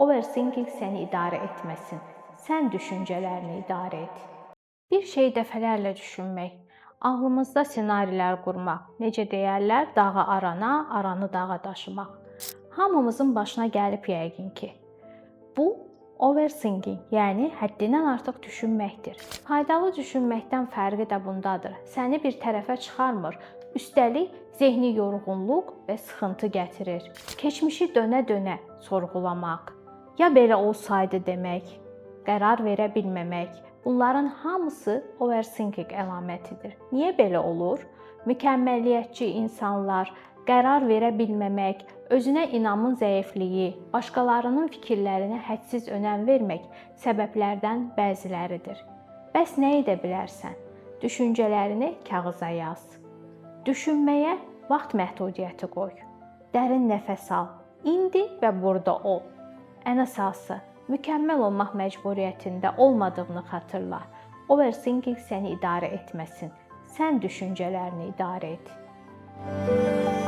Overthinking səni idarə etməsin. Sən düşüncələrini idarə et. Bir şey dəfələrlə düşünmək, ağlımızda ssenarilər qurmaq, necə deyərlər, dağı arana, aranı dağa daşımaq. Hamımızın başına gəlib yəqin ki. Bu overthinking, yəni həddindən artıq düşünməkdir. Faydalı düşünməkdən fərqi də bundadır. Səni bir tərəfə çıxarmır, üstəlik zehni yorğunluq və sıxıntı gətirir. Keçmişi dönə-dönə sorğulamaq, ya belə olsaydı demək, qərar verə bilməmək, bunların hamısı overthinking əlamətidir. Niyə belə olur? Mükəmməliyyətçi insanlar, qərar verə bilməmək, özünə inamın zəifliyi, başqalarının fikirlərinə hədsiz önəm vermək səbəblərdən bəziləridir. Bəs nə edə bilərsən? Düşüncələrini kağıza yaz. Düşünməyə vaxt məhdudiyyəti qoy. Dərin nəfəs al. İndi və burada ol. Ən əsası, mükəmməl olmaq məcburiyyətində olmadığını xatırla. Overthinking səni idarə etməsin. Sən düşüncələrini idarə et.